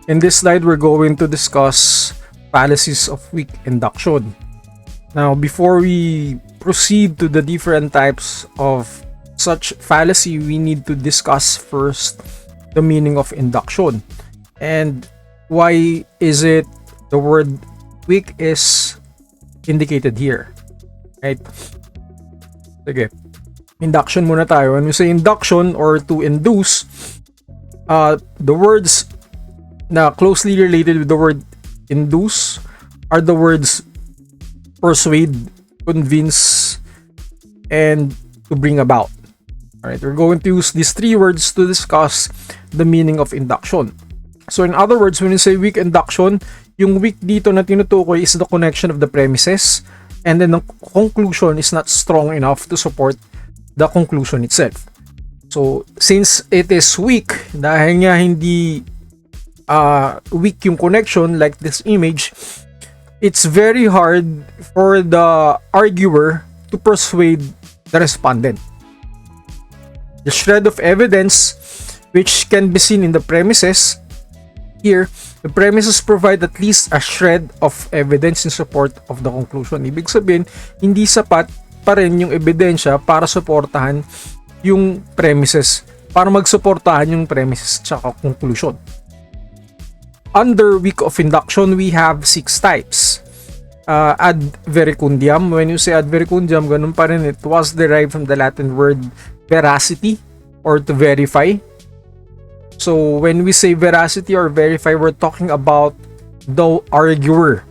In this slide, we're going to discuss fallacies of weak induction. Now, before we proceed to the different types of such fallacy, we need to discuss first the meaning of induction. And why is it the word weak is indicated here? Right? Okay. Induction muna tayo. When we say induction or to induce, the words na closely related with the word induce are the words persuade, convince, and to bring about. Alright, we're going to use these three words to discuss the meaning of induction. So in other words, when you say weak induction, yung weak dito na tinutukoy is the connection of the premises, and then the conclusion is not strong enough to support the conclusion itself. So since it is weak, dahil nga hindi weak yung connection like this image, it's very hard for the arguer to persuade the respondent. The shred of evidence which can be seen in the premises, here, the premises provide at least a shred of evidence in support of the conclusion. Ibig sabihin, hindi sapat pa rin yung ebidensya para suportahan yung premises, para magsuportahan yung premises tsaka conclusion. Under weak of induction, we have 6 types. Ad verecundiam. When you say ad verecundiam, ganun pa rin. It was derived from the Latin word veracity or to verify. So when we say veracity or verify, we're talking about the arguer.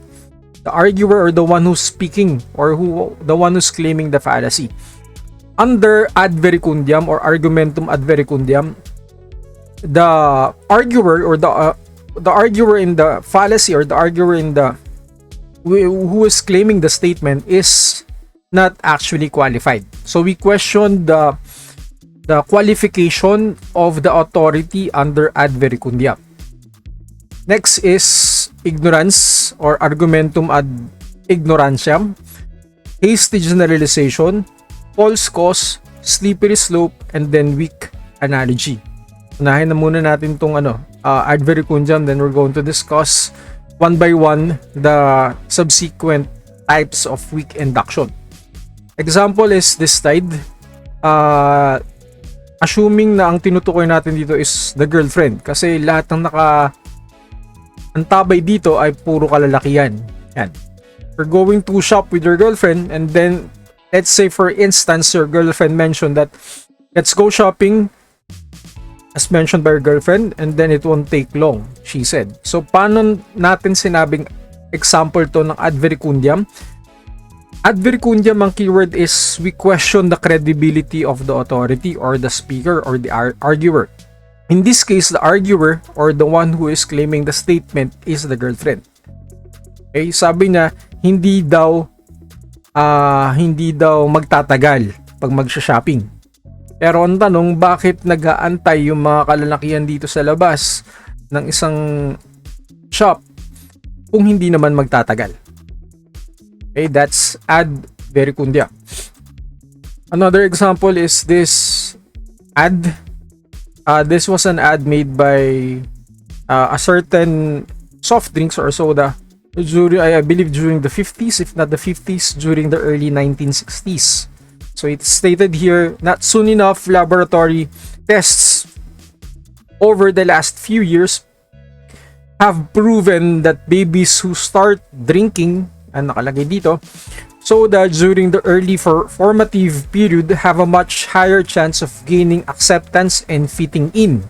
The arguer or the one who's speaking or the one who's claiming the fallacy. Under ad verecundiam or argumentum ad verecundiam, the arguer or the arguer in the fallacy or the arguer in the who is claiming the statement is not actually qualified. So we question the qualification of the authority under ad verecundiam. Next is ignorance or argumentum ad ignorantiam, hasty generalization, false cause, slippery slope, and then weak analogy. Unahin na muna natin tong ad verecundiam, then we're going to discuss one by one the subsequent types of weak induction. Example is this slide. Assuming na ang tinutukoy natin dito is the girlfriend, kasi lahat ng antabay dito ay puro kalalakihan. Yan. You're going to shop with your girlfriend, and then let's say for instance your girlfriend mentioned that let's go shopping as mentioned by your girlfriend, and then it won't take long, she said. So paano natin sinabing example to ng ad verecundiam? Ad verecundiam, ang keyword is we question the credibility of the authority or the speaker or the arguer. In this case, the arguer or the one who is claiming the statement is the girlfriend. Okay, sabi niya hindi daw magtatagal pag magsha-shopping. Pero ang tanong, bakit nag-aantay yung mga kalalakihan dito sa labas ng isang shop kung hindi naman magtatagal? Okay, that's ad verecundiam. Another example is this ad. This was an ad made by a certain soft drinks or soda during, I believe, during the 50s, if not the 50s, during the early 1960s. So it's stated here, not soon enough, laboratory tests over the last few years have proven that babies who start drinking, ang nakalagay dito, soda during the early formative period have a much higher chance of gaining acceptance and fitting in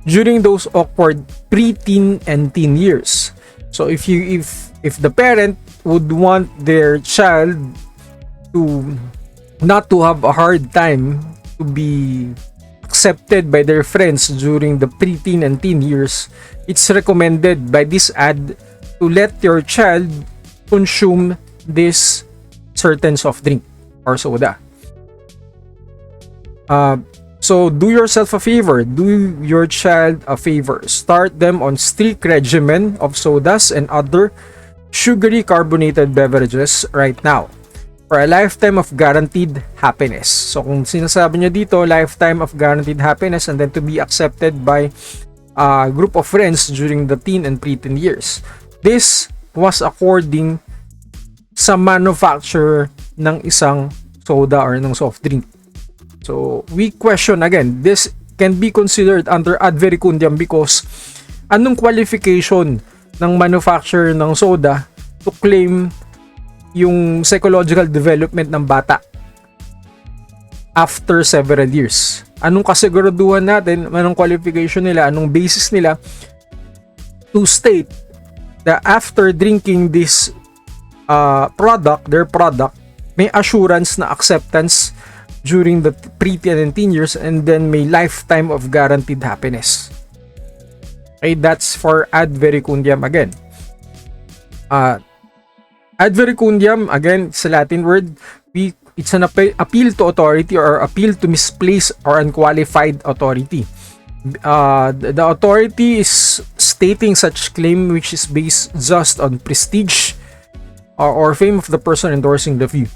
during those awkward pre-teen and teen years. So if the parent would want their child to not to have a hard time to be accepted by their friends during the pre-teen and teen years, it's recommended by this ad to let your child consume this certain soft drink or soda. So do yourself a favor, do your child a favor, start them on strict regimen of sodas and other sugary carbonated beverages right now for a lifetime of guaranteed happiness. So kung sinasabi niya dito, lifetime of guaranteed happiness, and then to be accepted by group of friends during the teen and preteen years. This was according sa manufacturer ng isang soda or ng soft drink. So, we question again, this can be considered under ad verecundiam because anong qualification ng manufacturer ng soda to claim yung psychological development ng bata after several years? Anong kasiguraduhan natin, anong qualification nila, anong basis nila to state that after drinking this their product, may assurance na acceptance during the preteen and teen years, and then may lifetime of guaranteed happiness. Okay, that's for ad verecundiam again. Ad verecundiam, again, sa Latin word, it's an appeal to authority or appeal to misplaced or unqualified authority. The authority is stating such claim which is based just on prestige or fame of the person endorsing the view.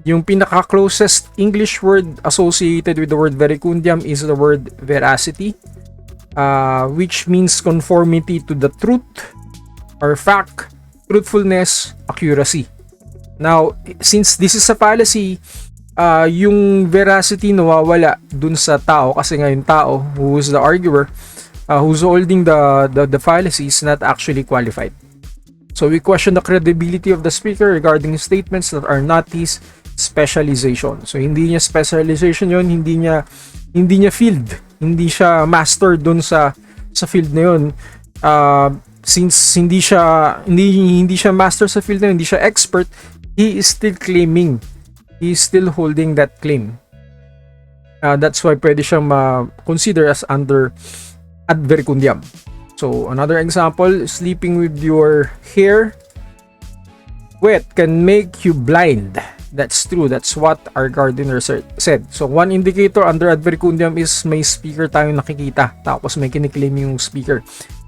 Yung pinaka-closest English word associated with the word verecundiam is the word veracity, which means conformity to the truth or fact, truthfulness, accuracy. Now, since this is a fallacy, yung veracity nawawala dun sa tao kasi nga yung tao who is the arguer, who's holding the fallacy is not actually qualified. So we question the credibility of the speaker regarding statements that are not his specialization. So hindi niya specialization yon, hindi niya field, hindi siya master dun sa field na yon. Since hindi siya master sa field na yun, hindi siya expert, he is still claiming, he is still holding that claim. That's why pwede siyang ma-consider as under ad verecundiam. So another example, sleeping with your hair wet can make you blind. That's true. That's what our gardener said. So one indicator under ad verecundiam is may speaker tayong nakikita, tapos may kiniklaim yung speaker.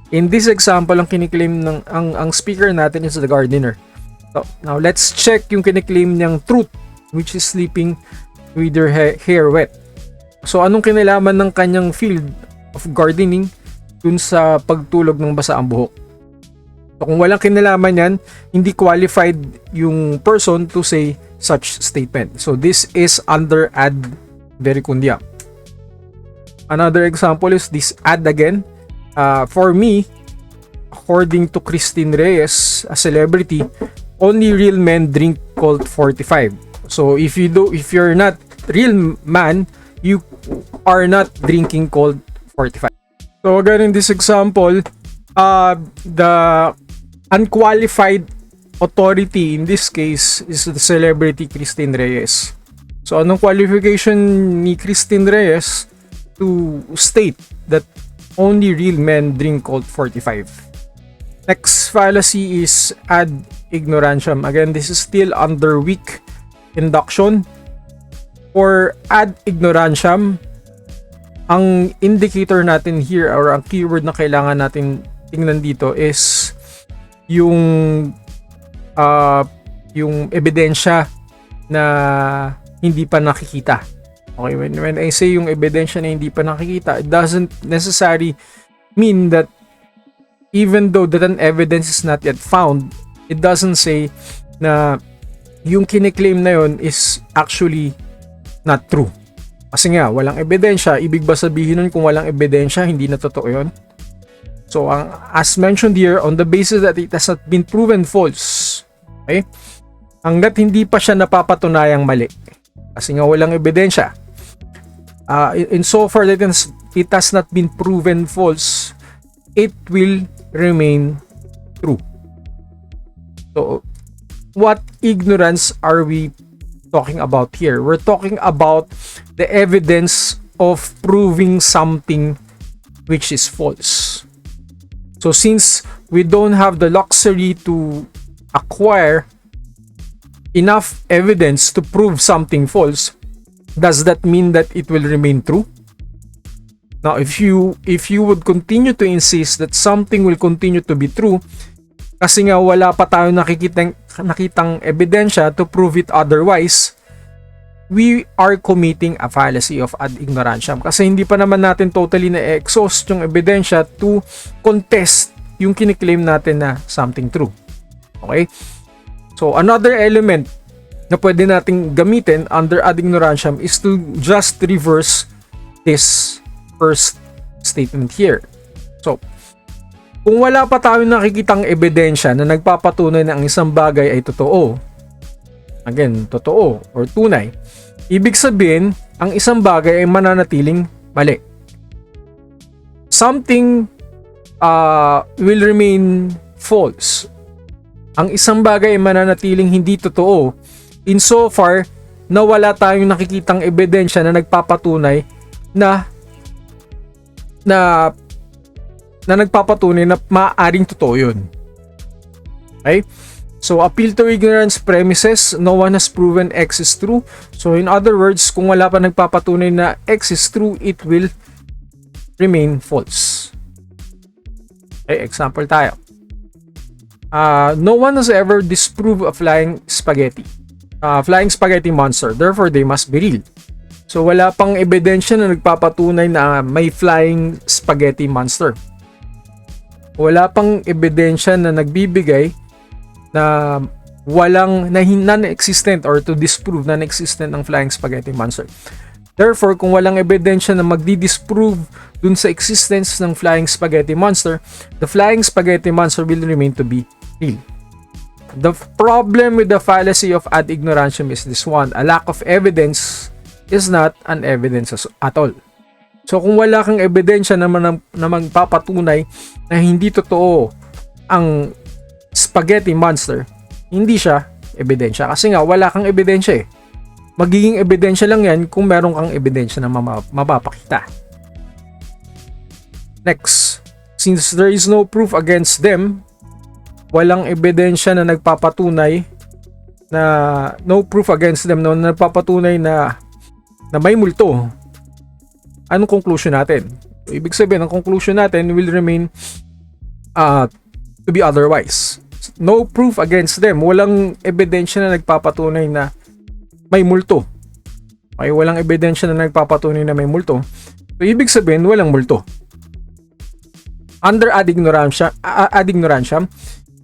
In this example, ang kiniklaim ng ang speaker natin is the gardener. So now let's check yung kiniklaim niyang truth, which is sleeping with your hair wet. So anong kinalaman ng kanyang field of gardening dun sa pagtulog ng basa ang buhok? So kung walang kinalaman yan, hindi qualified yung person to say such statement. So this is under ad verecundiam. Another example is this ad again. For me, according to Christine Reyes, a celebrity, only real men drink cold fortified. So if you're not real man, you are not drinking cold fortified. So again, in this example, the unqualified authority in this case is the celebrity Christine Reyes. So anong qualification ni Christine Reyes to state that only real men drink cold 45? Next fallacy is ad ignorantiam. Again, this is still under weak induction. For ad ignorantiam, ang indicator natin here or ang keyword na kailangan natin tingnan dito is yung ebidensya na hindi pa nakikita. Okay, when I say yung ebidensya na hindi pa nakikita, it doesn't necessarily mean that even though that an evidence is not yet found, it doesn't say na yung kiniklaim na yun is actually not true. Kasi nga, walang ebidensya. Ibig ba sabihin nun kung walang ebidensya, hindi na totoo yun? So, as mentioned here, on the basis that it has not been proven false, okay? Hanggat hindi pa siya napapatunayang mali. Kasi nga, walang ebidensya. In so far that it has not been proven false, it will remain true. So, what ignorance are we talking about here? We're talking about the evidence of proving something which is false. So since we don't have the luxury to acquire enough evidence to prove something false, does that mean that it will remain true? Now, if you would continue to insist that something will continue to be true, kasi nga wala pa tayo nakitang ebidensya to prove it otherwise, we are committing a fallacy of ad ignorantiam kasi hindi pa naman natin totally na-exhaust yung ebidensya to contest yung kiniklaim natin na something true. Okay? So, another element na pwede nating gamitin under ad ignorantiam is to just reverse this first statement here. So, kung wala pa tayong nakikitang ebidensya na nagpapatunay na ang isang bagay ay totoo, again, totoo or tunay, ibig sabihin, ang isang bagay ay mananatiling mali. Something will remain false. Ang isang bagay ay mananatiling hindi totoo insofar na wala tayong nakikitang ebidensya na nagpapatunay na nagpapatunay na maaaring totoo yun. Okay? So, appeal to ignorance premises, no one has proven X is true. So, in other words, kung wala pa nagpapatunay na X is true, it will remain false. Okay, example tayo. No one has ever disproved a flying spaghetti monster. Therefore, they must be real. So, wala pang ebidensya na nagpapatunay na may flying spaghetti monster. Wala pang ebidensya na nagbibigay na walang non-existent or to disprove non-existent ng flying spaghetti monster. Therefore, kung walang ebidensya na magdi-disprove dun sa existence ng flying spaghetti monster, the flying spaghetti monster will remain to be real. The problem with the fallacy of ad ignorantiam is this one: a lack of evidence is not an evidence at all. So kung wala kang ebidensya na magpapatunay na hindi totoo ang spaghetti monster, hindi siya ebidensya. Kasi nga wala kang ebidensya eh. Magiging ebidensya lang yan kung meron kang ebidensya na mapapakita. Next, since there is no proof against them, walang ebidensya na nagpapatunay na no proof against them, no, nagpapatunay na may multo. Anong conclusion natin? Ibig sabihin, ang conclusion natin will remain to be otherwise. No proof against them. Walang ebidensya na nagpapatunay na may multo. Okay, walang ebidensya na nagpapatunay na may multo. So, ibig sabihin, walang multo. Under ad ignorantiam,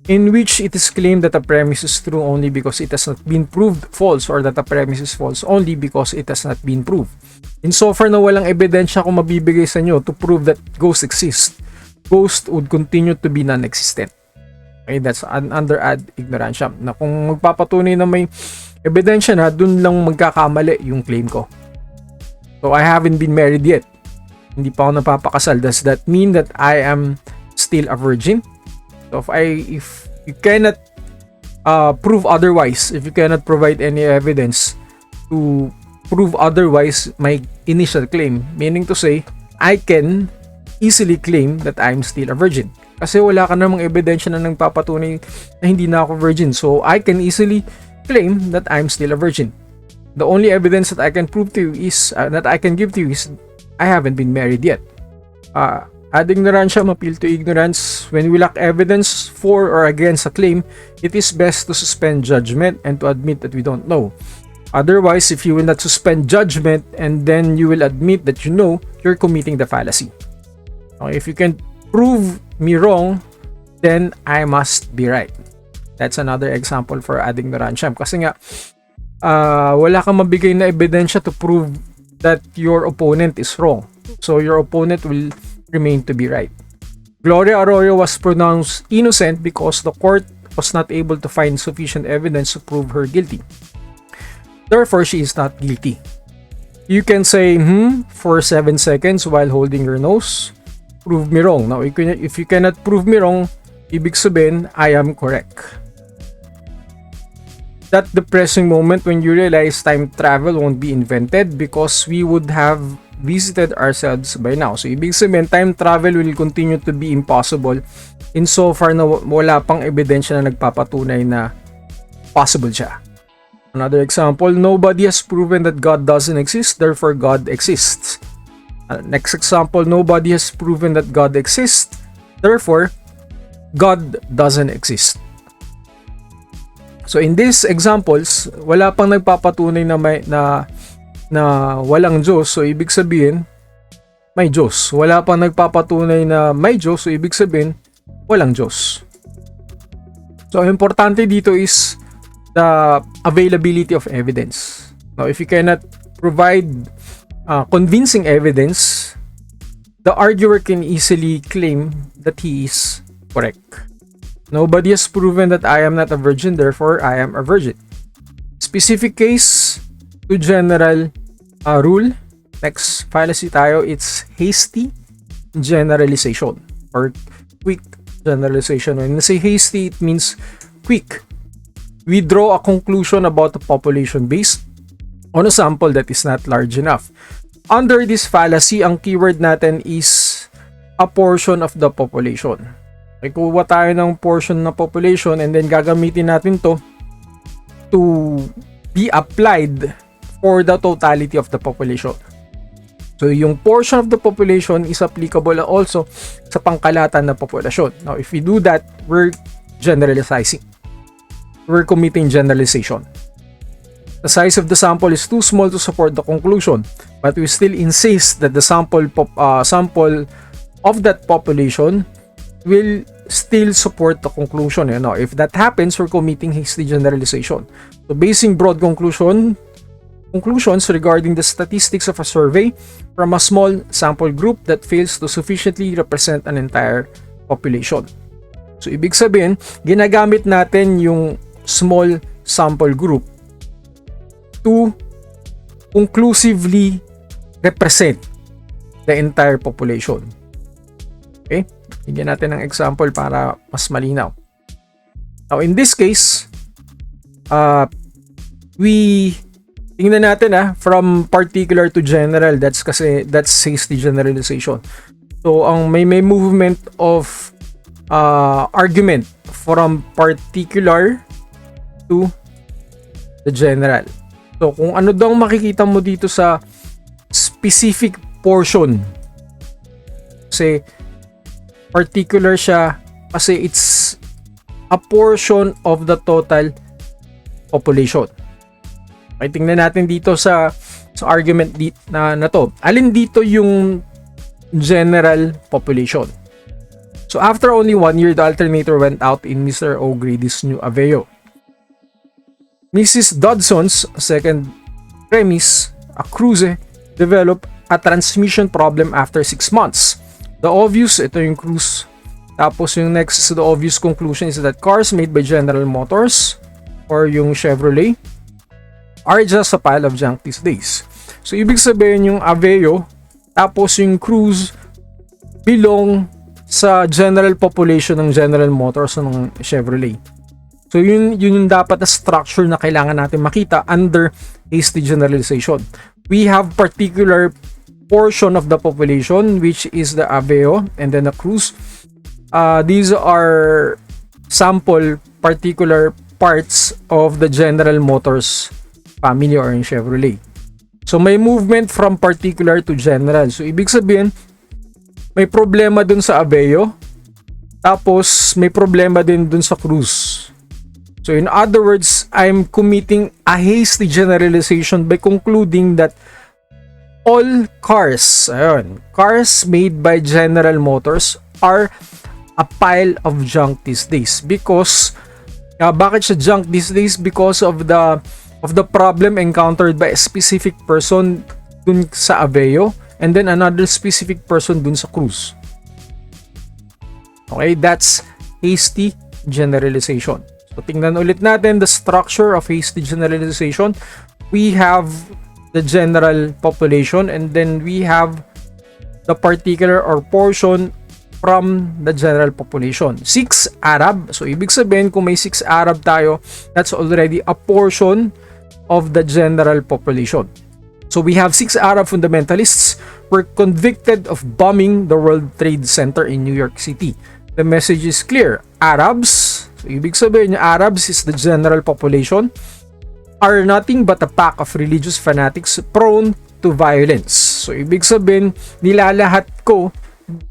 in which it is claimed that a premise is true only because it has not been proved false, or that a premise is false only because it has not been proved. Insofar na walang ebidensya kung mabibigay sa inyo to prove that ghosts exist, ghosts would continue to be non-existent. Okay, that's under ad ignorantiam. Na kung magpapatunay na may ebidensya na, dun lang magkakamali yung claim ko. So, I haven't been married yet. Hindi pa ako napapakasal. Does that mean that I am still a virgin? So, if you cannot prove otherwise, if you cannot provide any evidence to prove otherwise my initial claim, meaning to say, I can easily claim that I'm still a virgin. Kasi wala ka namang ebidensya na nagpapatunay na hindi na ako virgin. So, I can easily claim that I'm still a virgin. The only evidence that I can prove to you is, that I can give to you is, I haven't been married yet. Ad ignorantiam, appeal to ignorance. When we lack evidence for or against a claim, it is best to suspend judgment and to admit that we don't know. Otherwise, if you will not suspend judgment and then you will admit that you know, you're committing the fallacy. Okay, if you can prove me wrong, then I must be right. That's another example for ad ignorantiam. Kasi nga, wala kang mabigay na ebidensya to prove that your opponent is wrong. So your opponent will remain to be right. Gloria Arroyo was pronounced innocent because the court was not able to find sufficient evidence to prove her guilty. Therefore, she is not guilty. You can say for 7 seconds while holding your nose. Prove me wrong. Now, if you cannot prove me wrong, ibig sabihin, I am correct. That depressing moment when you realize time travel won't be invented because we would have visited ourselves by now. So, ibig sabihin, time travel will continue to be impossible insofar na wala pang ebidensya na nagpapatunay na possible siya. Another example, nobody has proven that God doesn't exist, therefore God exists. Next example, nobody has proven that God exists, therefore God doesn't exist. So in these examples, wala pang nagpapatunay na na walang Diyos. So ibig sabihin, may Diyos. Wala pang nagpapatunay na may Diyos. So ibig sabihin, walang Diyos. So ang importante dito is the availability of evidence. Now, if you cannot provide convincing evidence, the arguer can easily claim that he is correct. Nobody has proven that I am not a virgin, therefore I am a virgin. Specific case to general rule. Next fallacy tayo, it's hasty generalization or quick generalization. When I say hasty, it means quick. We draw a conclusion about the population based on a sample that is not large enough. Under this fallacy, ang keyword natin is a portion of the population. Okay, kuha tayo ng portion ng population and then gagamitin natin to be applied for the totality of the population. So yung portion of the population is applicable also sa pangkalahatan na populasyon. Now, if we do that, we're generalizing. We're committing generalization. The size of the sample is too small to support the conclusion, but we still insist that the sample of that population will still support the conclusion. You know, if that happens, we're committing hasty generalization. So basing broad conclusions regarding the statistics of a survey from a small sample group that fails to sufficiently represent an entire population. So ibig sabihin, ginagamit natin yung small sample group to conclusively represent the entire population. Okay? Bigyan natin ng example para mas malinaw. Now, in this case, tingnan natin from particular to general. That's hasty generalization. So, may movement of argument from particular to the general. So, kung ano daw makikita mo dito sa specific portion, kasi particular siya kasi it's a portion of the total population. Okay, tingnan natin dito sa argument na to. Alin dito yung general population? So, after only 1 year, the alternator went out in Mr. O'Grady's new Aveo. Mrs. Dodson's second premise, a cruise, developed a transmission problem after 6 months. The obvious, ito yung cruise. Tapos yung next is the obvious conclusion is that cars made by General Motors or yung Chevrolet are just a pile of junk these days. So, ibig sabihin yung Aveo, tapos yung cruise belong sa general population ng General Motors o ng Chevrolet. So, yun yung dapat na structure na kailangan natin makita under hasty generalization. We have particular portion of the population, which is the Aveo and then the cruise. These are sample particular parts of the General Motors family or in Chevrolet. So, may movement from particular to general. So, ibig sabihin, may problema dun sa Aveo, tapos may problema din dun sa cruise. So, in other words, I'm committing a hasty generalization by concluding that all cars made by General Motors are a pile of junk these days. Because, bakit siya junk these days? Because of the problem encountered by a specific person dun sa Aveo and then another specific person dun sa cruise. Okay, that's hasty generalization. So, tingnan ulit natin the structure of hasty generalization. We have the general population and then we have the particular or portion from the general population. 6 Arab. So, ibig sabihin, kung may 6 Arab tayo, that's already a portion of the general population. So, we have 6 Arab fundamentalists were convicted of bombing the World Trade Center in New York City. The message is clear. Arabs, so ibig sabihin yung Arabs is the general population, are nothing but a pack of religious fanatics prone to violence. So, ibig sabihin, nilalahat ko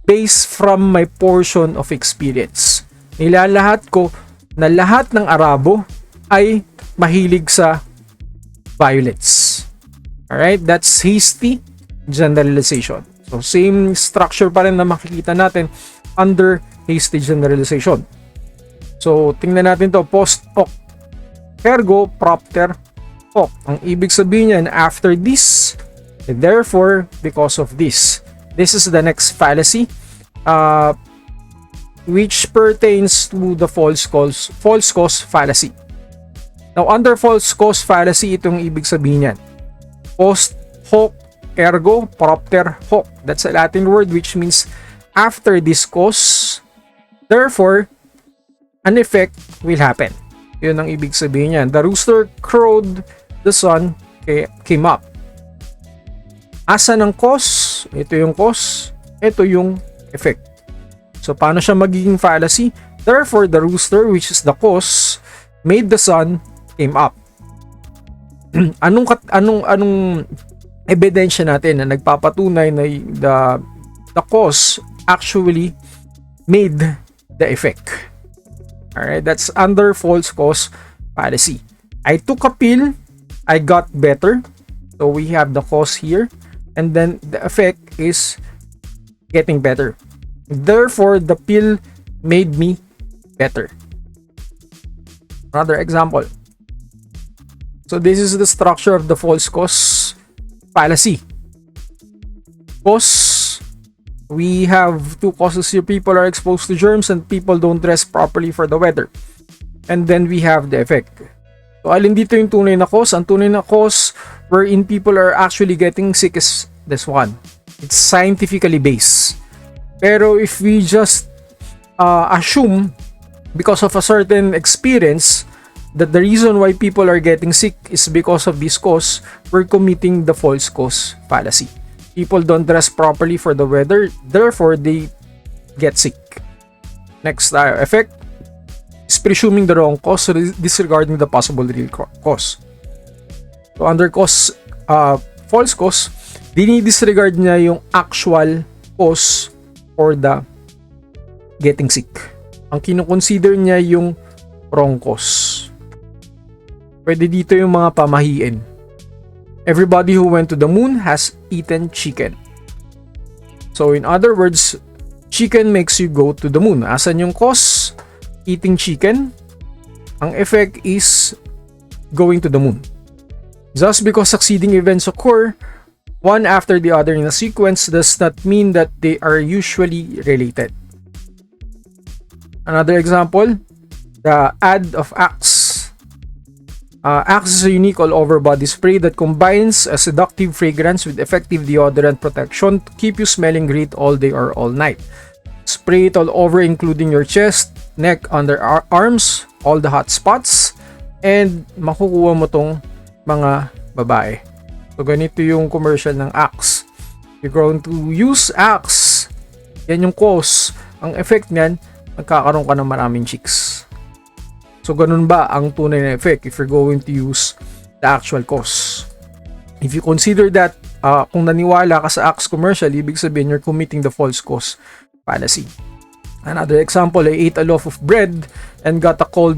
based from my portion of experience. Nilalahat ko na lahat ng Arabo ay mahilig sa violets. Alright, that's hasty generalization. So, same structure pa rin na makikita natin under hasty generalization. So, tingnan natin to, post hoc ergo propter hoc. Ang ibig sabihin niyan, after this, therefore, because of this. This is the next fallacy, which pertains to the false cause fallacy. Now, under false cause fallacy, itong ibig sabihin niyan. Post hoc ergo propter hoc. That's a Latin word which means after this cause, therefore, an effect will happen. Yun ang ibig sabihin niyan. The rooster crowed, the sun came up. Asan ang cause? Ito yung cause. Ito yung effect. So, paano siya magiging fallacy? Therefore, the rooster, which is the cause, made the sun came up. anong ebidensya natin na nagpapatunay na the cause actually made the effect? Alright, that's under false cause fallacy. I took a pill, I got better. So we have the cause here, and then the effect is getting better. Therefore, the pill made me better. Another example. So this is the structure of the false cause fallacy. Cause, we have two causes here. People are exposed to germs and people don't dress properly for the weather. And then we have the effect. So, alin dito yung tunay na cause? Ang tunay na cause wherein people are actually getting sick is this one. It's scientifically based. Pero if we just assume because of a certain experience that the reason why people are getting sick is because of this cause, we're committing the false cause fallacy. People don't dress properly for the weather, therefore they get sick. Next effect is presuming the wrong cause, so disregarding the possible real cause. So under cause, false cause, dinidisregard niya yung actual cause for the getting sick. Ang kinoconsider niya yung wrong cause. Pwede dito yung mga pamahiin. Everybody who went to the moon has eaten chicken. So in other words, chicken makes you go to the moon. Asan yung cause? Eating chicken. Ang effect is going to the moon. Just because succeeding events occur one after the other in a sequence does not mean that they are usually related. Another example, the ad of Axe. Axe is a unique all-over body spray that combines a seductive fragrance with effective deodorant protection to keep you smelling great all day or all night. Spray it all over, including your chest, neck, under arms, all the hot spots, and makukuha mo tong mga babae. So, ganito yung commercial ng Axe. You're going to use Axe. Yan yung cause. Ang effect niyan, magkakaroon ka ng maraming chicks. So, ganun ba ang tunay na effect if you're going to use the actual cause? If you consider that, kung naniwala ka sa Axe commercial, ibig sabihin you're committing the false cause fallacy. Another example, I ate a loaf of bread and got a cold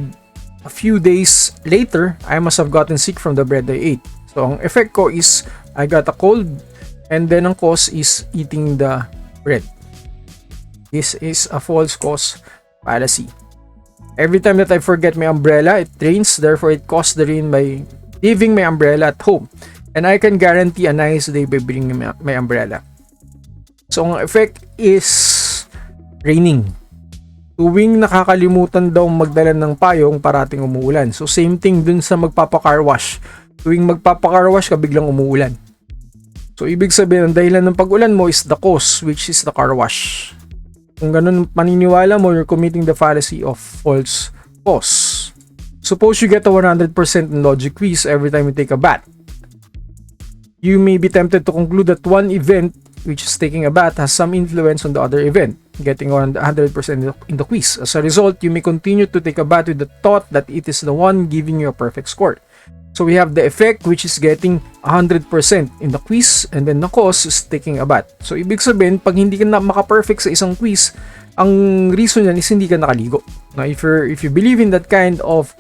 a few days later. I must have gotten sick from the bread I ate. So, ang effect ko is I got a cold and then ang cause is eating the bread. This is a false cause fallacy. Every time that I forget my umbrella, it rains. Therefore, it caused the rain by leaving my umbrella at home. And I can guarantee a nice day by bringing my umbrella. So, ang effect is raining. Tuwing nakakalimutan daw magdala ng payong, parating umuulan. So, same thing dun sa magpapacar wash. Tuwing magpapacar wash ka, biglang umuulan. So, ibig sabihin, ang dahilan ng pag-ulan mo is the cause, which is the car wash. Kung ganun paniniwala mo, you're committing the fallacy of false cause. Suppose you get a 100% in logic quiz every time you take a bath. You may be tempted to conclude that one event, which is taking a bath, has some influence on the other event, getting 100% in the quiz. As a result, you may continue to take a bath with the thought that it is the one giving you a perfect score. So we have the effect, which is getting 100% in the quiz, and then the cause is taking a bath. So ibig sabihin, pag hindi ka na maka-perfect sa isang quiz, ang reason yan is hindi ka nakaligo. Now, if you believe in that kind of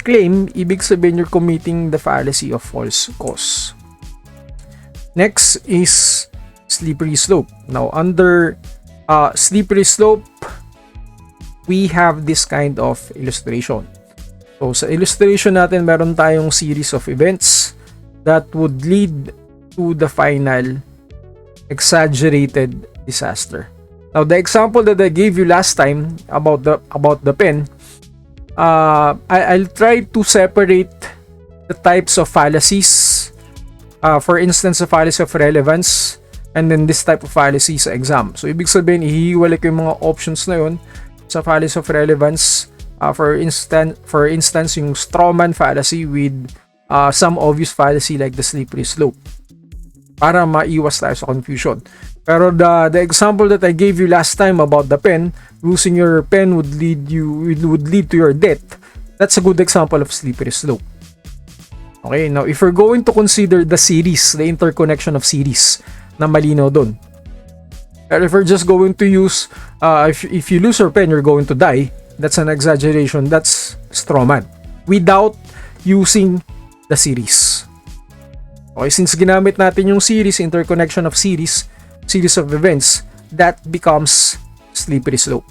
claim, ibig sabihin you're committing the fallacy of false cause. Next is slippery slope. Now, under slippery slope, we have this kind of illustration. So, sa illustration natin, meron tayong series of events that would lead to the final exaggerated disaster. Now, the example that I gave you last time about the pen, I'll try to separate the types of fallacies. For instance, the fallacy of relevance, and then this type of fallacy sa exam. So, ibig sabihin, ihiwalay ko yung mga options na yun sa fallacy of relevance. For instance, yung strawman fallacy with some obvious fallacy like the slippery slope, para maiwas tayo sa confusion. Pero the example that I gave you last time about the pen, losing your pen would lead to your death. That's a good example of slippery slope. Okay, now if we're going to consider the series, the interconnection of series, na malinaw dun. But if we're just going to use, if you lose your pen, you're going to die, that's an exaggeration, that's strawman. Without using the series. Okay, since ginamit natin yung series, interconnection of series of events, that becomes slippery slope.